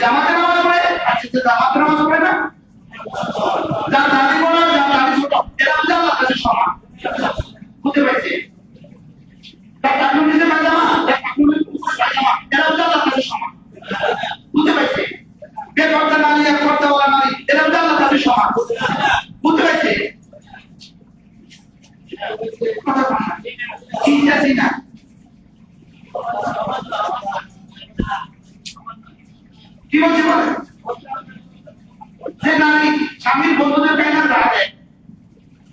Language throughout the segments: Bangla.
জামাতে নামাজ পড়ে আর সে জামাতে নামাজ পড়ে না, যার দাড়ি বড় যার দাড়ি ছোট এরা আল্লাহর কাছে সমান। বুঝতে পারছি? তার টাকুর নিচে পায়জামা, তার টাকুর পায়জামা এরা আল্লাহর কাছে সমান। বুঝতে পারছি? বেপর্দা নারী এক পর্দাওয়ালা নারী এরা আল্লাহর কাছে সমান। বুঝতে পারছি? কথা বল না, ঠিক আছে না? কি বলছি বলে? যে নারী স্বামীর বন্ধুদের গায়ে না তা দেয়,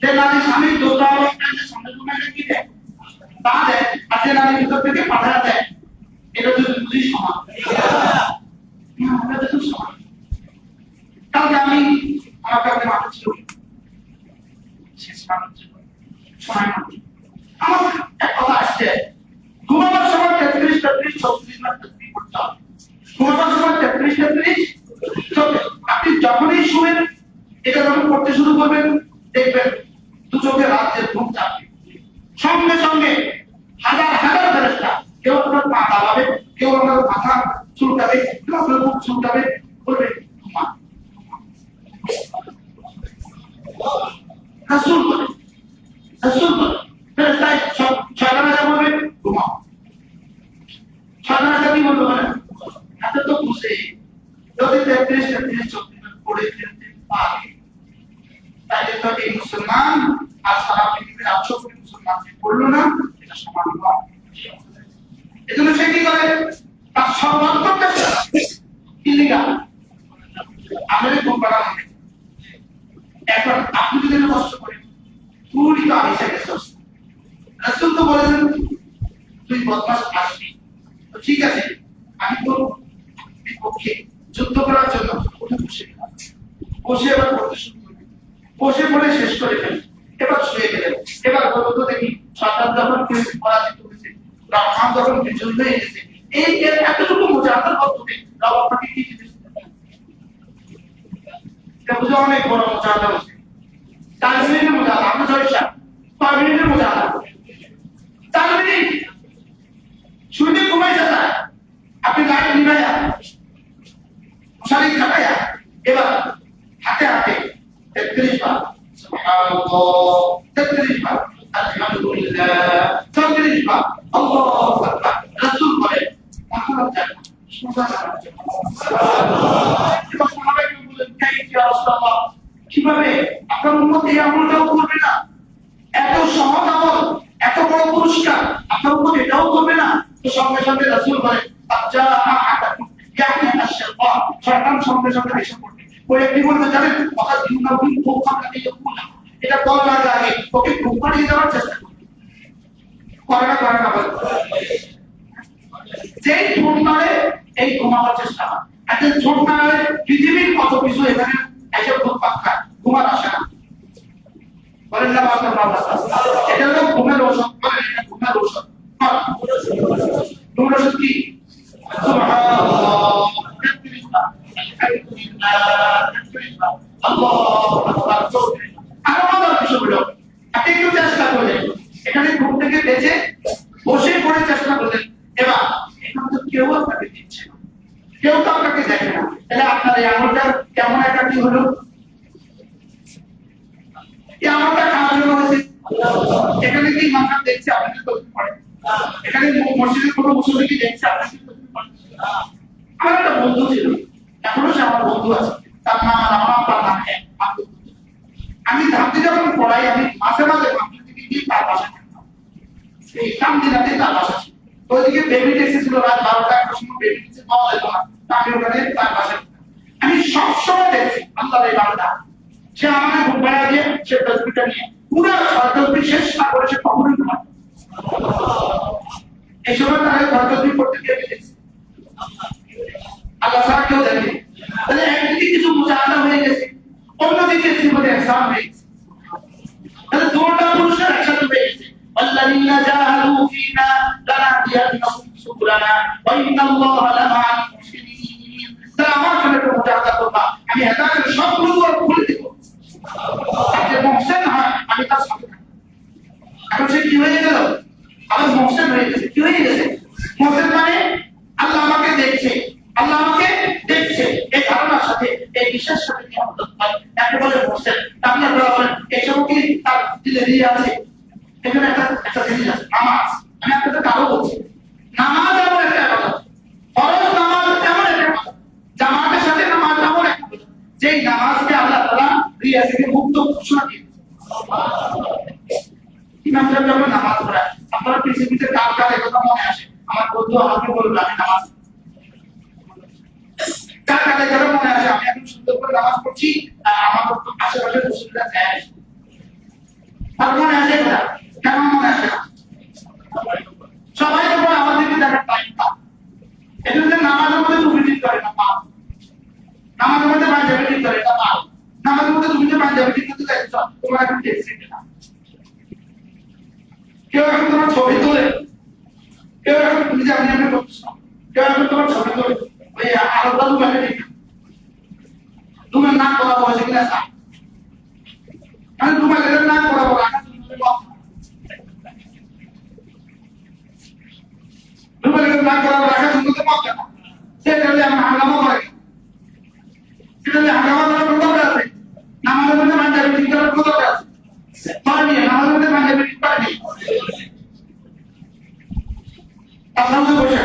যে নারী স্বামীর দোষা অবস্থায় সামনে তোমাকে কি দেয় তা দেয়, আর যে নারী ভিতর থেকে পাঠা দেয়, এটা যদি বুঝি সমান। কালকে আমি আমার কাছে মাথা ছিল শেষ মানুষ সময় মানুষ আমার এক কথা আসছে, ঘুমাবার সময় 33-34 করতে হবে। ঘুমাবার সময় 33-34 আপনি যখনই শুনেন এটা যখন করতে শুরু করবেন দেখবেন দু চোখে রাতের ঘুম চাপবে, সঙ্গে সঙ্গে হাজার হাজার ফেরেশতা কেউ আপনার পা দাবাবে, কেউ আপনার মাথা চুলকাবে, কেউ আপনার মুখ চুলকাবে, বলবে ঘুমা। রাসূল বলে ফেরেশতায় সব ছয়টা রাজা বলবে ঘুমাও। ছয়টা রাজা কি বলবে বলেন? এত তো বুঝে যদি 33-34 পড়ে ফেলতে পারে তাহলে তো এই মুসলমান আর সারা পৃথিবীর 800 কোটি মুসলমান যে পড়লো না এটা সমান নয়। এজন্য সে কি করে? তার সর্বাত্মক ইলিগাল আমাদের কোম্পানি হবে। এখন আপনি যদি কষ্ট করেন পুরি তো আমি সেটা সস্তা। রাসূল তো বলেছেন তুই বদমাশ আসবি, তো ঠিক আছে আমি তো বিপক্ষে যুদ্ধ করার জন্য বসে এবার পড়তে শুরু করবে, বসে পড়ে শেষ করে ফেলবে, এবার শুয়ে গেলেন। এবার বলতো তো দেখি সরকার যখন পরাজিত হয়েছে, রহমান যখন বিজয়ী হয়ে গেছে, এই এতটুকু মুজাহাদার পদ্ধতি আপনাকে কি জিনিস এটা বুঝে অনেক বড় মুজাহাদা হচ্ছে। 4 মিনিটের মুজাহাদা, আমরা 6 মিনিটের মুজাহাদা, 4 মিনিট শুনে ঘুমাই যায়। আপনি লাইট নিভাইয়া মশারি খাটাইয়া এবার হাতে হাতে 33 বার সুবহানাল্লাহ, 33 বার আলহামদুলিল্লাহ, 34 বার আল্লাহু আকবার। রাসূল বলে তাহলে সুবহানাল্লাহ। কিভাবে আপনার উম্মত এই আমলটাও করবে না? এত সহজ আমল, এত বড় পুরস্কার আপনার উম্মত এটাও করবে না? তো সঙ্গে সঙ্গে রাসূল বলে আচ্ছা শয়তান সঙ্গে সঙ্গে এসে পড়বে। ওই কি বলতে জানেন? কথা দিনা দিন খুব কাটে না, এটা বল না আগে ওকে খুব পাঠিয়ে দেওয়ার চেষ্টা করবে। করে না বলে যেই ঠোঁট নাড়ে এই ঘুমাবার চেষ্টা হয়। একটা ঠোঁট নাড়ে পৃথিবীর কত কিছু এখানে এসে খুব পাক্কা ঘুমার আসে না। বলেন না বাবা বাবা, এটা হলো ঘুমের ঔষধ। বলেন এটা ঘুমের ঔষধ। ঘুমের ঔষধ কি? সুবহানাল্লাহ, আপনি একটু চেষ্টা করলেন, এখানে ঘুম থেকে বেঁচে বসে পড়ে চেষ্টা করলেন। এবার এখানে তো কেউ আপনাকে দিচ্ছে না, কেউ তো আপনাকে দেখে না, তাহলে আপনার এই আমলটা কেমন একটা কি হলো? এই আমলটা কার জন্য হয়েছে? এখানে কি মাথা দেখছে আপনাকে তো পড়ে, এখানে মসজিদের কোনো মুসল্লি কি দেখছে আপনাকে তো পড়ে। আমার একটা বন্ধু ছিল, এখনো সে আমার বন্ধু আছে, তার নাম রামা, তার নাম আমি ধাপতে যখন পড়াই আমি মাঝে মাঝে ভাবতে থেকে গিয়ে তার বাসা থাকতাম, এই কামদিনাতে তার বাসা ছিল। তো ওইদিকে বেবি এসেছিল রাত 12টা 1টার সময় বেবি এসে পাওয়া যেত না, আমি ওখানে তার বাসা আমি সবসময় দেখছি আল্লাহর এই বান্দা সে আমাকে ঘুম পাড়া দিয়ে সে তসবিহটা নিয়ে পুরো তসবিহ শেষ না করে সে কখনোই ঘুমায়। এই সময় তাকে তসবিহ করতে গিয়ে দেখছি আল্লাহ ছাড়া কেউ দেখে। তাহলে একদিকে কিছু মুজাহাদা হয়ে গেছে, অন্যদিকে সিফাতে ইহসান হয়ে গেছে। তাহলে দুটো পুরস্কার একসাথে হয়ে গেছে। আল্লাযীনা জাহাদু ফীনা লানাহদিয়ান্নাহুম সুবুলানা ওয়া ইন্নাল্লাহা লামাআল মুহসিনিন। তারা আমার জন্য একটা মুজাহাদা করবা, আমি হেদায়েতের সবগুলো খুলে দেব। আপনি মুহসিন হয় আমি তার সাথে থাকব। এখন সে কি হয়ে গেল? আমার মুহসিন হয়ে গেছে। কি হয়ে গেছে? মুহসিন মানে আল্লাহ আমাকে দেখছে, আল্লাহ আমাকে দেখছে। বিশ্বাস সাথে কি আমাদের হয় একেবারে বসে আল্লাহ তাআলা বলেন এইসব কি তার দিলে দিয়ে আছে এখানে একটা জিনিস আছে নামাজ আমি আপনাদের কারো বলছি নামাজ এমন একটা ইবাদত ফরজ নামাজ এমন একটা ইবাদত জামাতের সাথে নামাজ এমন একটা ইবাদত যেই নামাজকে আল্লাহ তাআলা রিয়া থেকে মুক্ত ঘোষণা দিয়েছেন ইমাম সাহেব যখন নামাজ পড়ায় আপনারা পৃথিবীতে কার কার একথা মনে আসে আমার বন্ধু আমাকে বলল আমি নামাজ কার কার একথা মনে আসে আমি এখন সুন্দর করে নামাজ পড়ছি আমার আশেপাশে মুসলিমরা যায় আর মনে আসে না কেন মনে আসে না সবাই তো আমাদেরকে দেখার টাইম পায় এজন্য নামাজের মধ্যে তুমি ঠিক করে না পাও নামাজের মধ্যে পাঞ্জাবি ঠিক করে না পাও নামাজের মধ্যে তুমি যে পাঞ্জাবি ঠিক করতে চাইছো তোমার এখন টেক্সি না কেউ এখন তোমার ছবি তোলে কেউ এখন তুমি যে আপনি করছো কেউ এখন তোমার ছবি তোলে ওই আলাদা দোকানে ঠিক তোমার নাম করা বসে কিনা স্যার আমি তোমার এদের নাম করা বলা তোমার এদের নাম করা রাখা শুনতে পাও কেন সেটা হলে আমি হাঙ্গামা করে সেটা হলে হাঙ্গামা করার কোনো দরকার আছে নামাজের মধ্যে পাঞ্জাবি ঠিক করার কোনো দরকার আছে পারবি নামাজের মধ্যে পাঞ্জাবি ঠিক পারবি আসলে বসে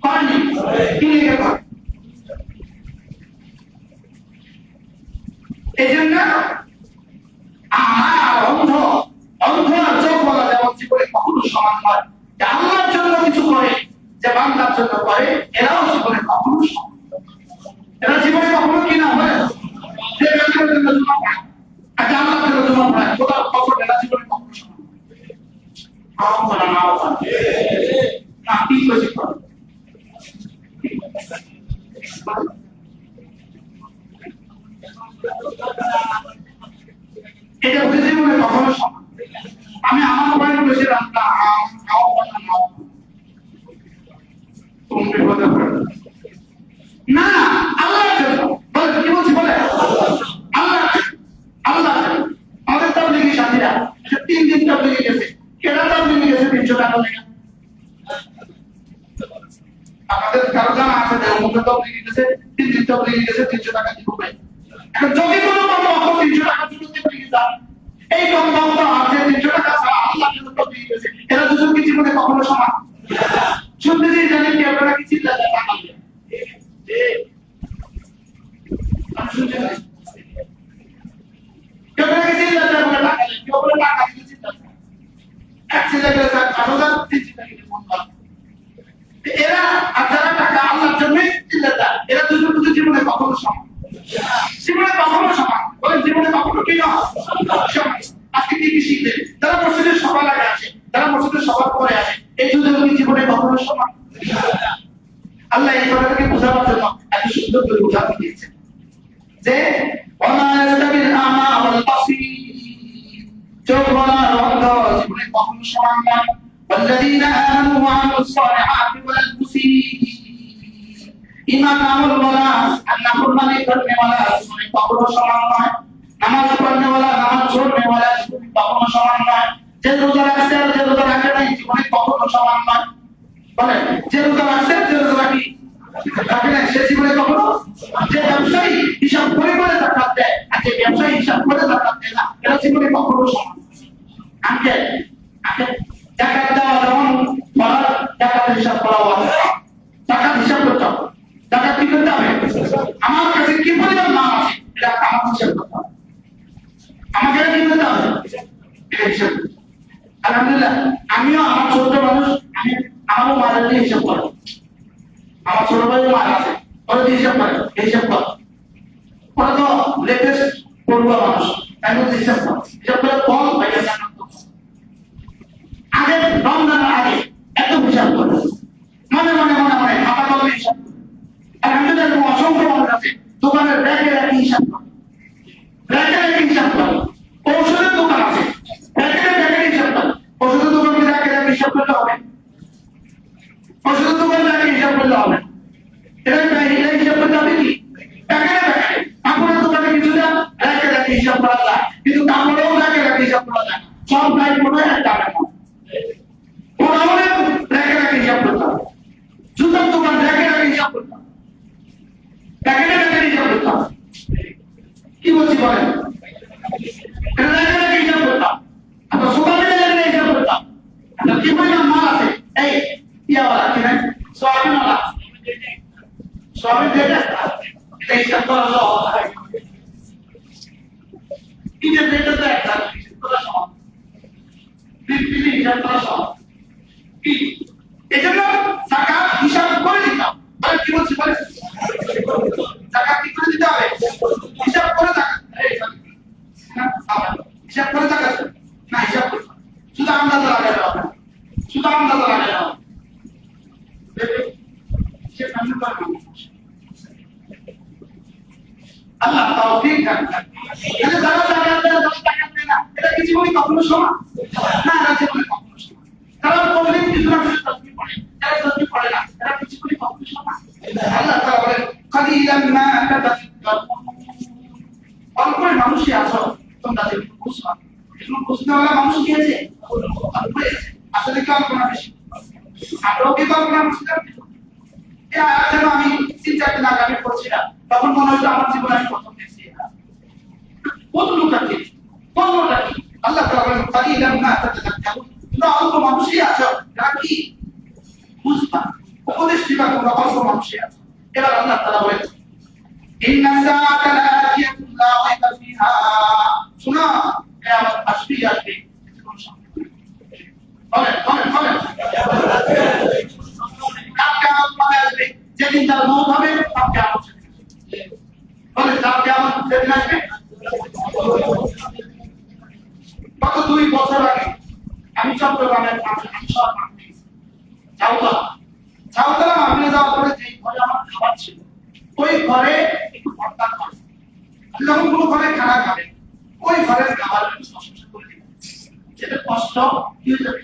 পারবি কি লিখে পার এই জন্য আমার অন্ধ আর চোখ বলা যেমন জীবনে কখনো সমান হয় আল্লাহর জন্য কিছু করে যে বান্দার জন্য করে এরাও জীবনে কখনো সমান এরা জীবনে কখনো কি না হয় যে ব্যক্তির জন্য জমা পায় আর আল্লাহর জন্য জমা পায় কোথাও কখনো এরা জীবনে কখনো সমান না কি করেছি এটা বুঝে জীবনে কখনো সমান আমি আমার মোবাইল বসে রাখলাম না আল্লাহর জন্য বলে কি বলছি বলে আল্লাহ আমাদের তাবলীগী সাথীরা 3 দিন তাবলীগে গেছে কেডা তাবলীগে গেছে 300 টাকা লেগে আমাদের কারো জানা আছে যে অমুক তাবলীগে গেছে 3 দিন তাবলীগে গেছে 300 টাকা দিব ভাই এখন যদি কোনো কর্মকর্তা 300 টাকা দিতে তাবলীগে যায় এই কর্মকর্তা আছে 300 টাকা ছাড়া আল্লাহর জন্য তাবলীগে গেছে এরা দুজন কি জীবনে কখনো সমান শুনতে যে জানেন কি আপনারা কি চিন্তা টাকা নেন কেউ বলে চিন্তা করে টাকা নেন কেউ বলে টাকা দিতে চিন্তা এক চিন্তা করে তার আলাদা চিন্তা করে মন খারাপ এরা আপনারা টাকা আল্লাহর জন্য চিন্তা এরা দুজন দুজন জীবনে কখনো সমান জীবনে কখনো সমান বলেন জীবনে কখনো কি না সমান আজকে কি শিখবে তারা মসজিদের সবার আগে আছে তারা মসজিদের সবার পরে আছে এই দুজন জীবনে কখনো সমান আল্লাহ এই কথাটাকে বোঝাবার জন্য এত সুন্দর করে উদাহরণ দিয়েছেন যে ওয়ালা ইয়াস্তাবিল আমা ওয়াল বাসীর চোখ ওয়ালা অন্ধ জীবনে কখনো সমান নয় ওয়াল্লাযীনা আমানু ওয়া আমিলুস সালিহাতি ওয়াল মুসিঈন ঈমান আমল ওয়ালা আল্লাহ কুরবানি করনে ওয়ালা জীবনে কখনো সমান নয় নামাজ পড়নে ওয়ালা নামাজ ছোড়নে ওয়ালা জীবনে কখনো সমান নয় যে রোজা রাখছে আর যে রোজা রাখে না জীবনে কখনো সমান নয় বলেন যে রোজা রাখছে যে রোজা রাখি রাখে না সে জীবনে কখনো যে ব্যবসায়ী হিসাব করে করে যাকাত দেয় আর যে ব্যবসায়ী হিসাব করে যাকাত দেয় না এরা জীবনে কখনো সমান আগে যাকাত দেওয়া যেমন বলার যাকাতের হিসাব করা হয় যাকাত হিসাব করতে হবে যাকাত কি করতে হবে আমার কাছে কি পরিমাণ নাম আছে এটা আমার হিসাব করতে হবে আমাকে কি করতে হবে এটা হিসাব আলহামদুলিল্লাহ আমিও আমার ছোট মানুষ আমি আমারও মায়ের দিয়ে হিসাব করি আমার ছোট ভাইও মার আছে ওরা দিয়ে হিসাব করে হিসাব কর ওরা তো লেটেস্ট পড়ুয়া মানুষ তাই মধ্যে হিসাব করে কম ভাইয়া আগে রমজানের আগে এত হিসাব করে মনে মনে মনে মনে খাতা কলমে হিসাব করে আলহামদুলিল্লাহ অসংখ্য মানুষ আছে দোকানের ব্যাগে রাখি হিসাব করে ব্যাগে রাখি হিসাব করে ঔষধের দোকান আছে ব্যাগে হিসাব করে ওষুধের দোকানকে রাখে রাখে হিসাব করতে হবে ওষুধের দোকান রাখে হিসাব করতে হবে এটা হিসাব করতে হবে কি কাপড়ের দোকানে কিছু রাখে রাখে হিসাব করা যায় কিন্তু কাপড়েও রাখে রাখে হিসাব করা যায় সব লাইন মনে হয় একটা টাকা ওরাও রাখে রাখে হিসাব করতে হবে জুতার দোকান রাখে রাখে হিসাব করতে হবে প্যাকেটে প্যাকেটে হিসাব করতাম। কি বলছি বলেন? প্যাকেটে হিসাব করতাম। আচ্ছা সুপারমিলে হিসাব করতাম। আচ্ছা কি পরিমাণ মাল আছে? এই ইয়াওয়ালা কি নাই? সোয়াবিনওয়ালা। সোয়াবিন যেটা এটা হিসাব করা হয়। কি যে যেটা তো একটা হিসাব করা সহজ। বিল হিসাব করা সহজ। কি এজন্য যাকাত হিসাব করে দিতাম। মানে কি বলছি বলেন? যাকাত কি করে দিতে হবে? হিসাব করে যাকাত। হিসাব করে যাকাত না, হিসাব করে শুধু আন্দাজে লাগাই দাও, শুধু আন্দাজে লাগাই দাও। হিসাব আমি করব আল্লাহ তাওফীক দান করেন। তাহলে যারা যাকাত দেয় 10 টাকা দেয় না, এটা কি জীবনে কখনো সমান? না, এটা জীবনে কখনো সমান। তারা বলেন কিছু না কিছু তসবিহ পড়ে, যারা তসবিহ পড়ে না এরা কি জীবনে কখনো সমান? আল্লাহ তাআলা বলেন কালিলাম মা তাতাযাক্কারুন। অল্প মানুষই আছো তোমরা যে বুঝবা, এগুলো বুঝনেওয়ালা মানুষ কি আছে? অল্প আছে। আসলে কি অল্প না বেশি? আরো কি অল্প না মুসলিম? এই আয়াত যেন আমি 3-4 দিন আগে আমি পড়ছিলাম, তখন মনে হলো আমার জীবনে আমি প্রথম দেখছি এটা। কত লোক আছে, কত লোক আছে। আল্লাহ তাআলা বলেন কালিলাম মা তাতাযাক্কারুন। তোমরা অল্প মানুষই আছো যারা কি বুঝবা, উপদেশ দিবা, তোমরা অল্প মানুষই আছো। এবার আল্লাহ তাআলা বলেন ইন্না সাআতা লাআতিয়াতুন লা রাইবা ফিহা। শোনো কিয়ামত আসবে আসবে। বলেন বলেন বলেন। কিয়ামত মানে আসবে যেদিন তার মওত হবে, তার কিয়ামত আসবে। বলেন তার কিয়ামত যেদিন আসবে। গত 2 বছর আগে আমি চট্টগ্রামের চাউতলা মাহফিলে যাওয়ার পরে যে ঘরে আমার খাবার ছিল, ওই ঘরে একটু ভর্তা করে যখন কোনো ঘরে খানা খাবে, ওই ঘরের খাবার একটু প্রশংসা করে দিবেন, যেটা কষ্ট কি হয়ে যাবে।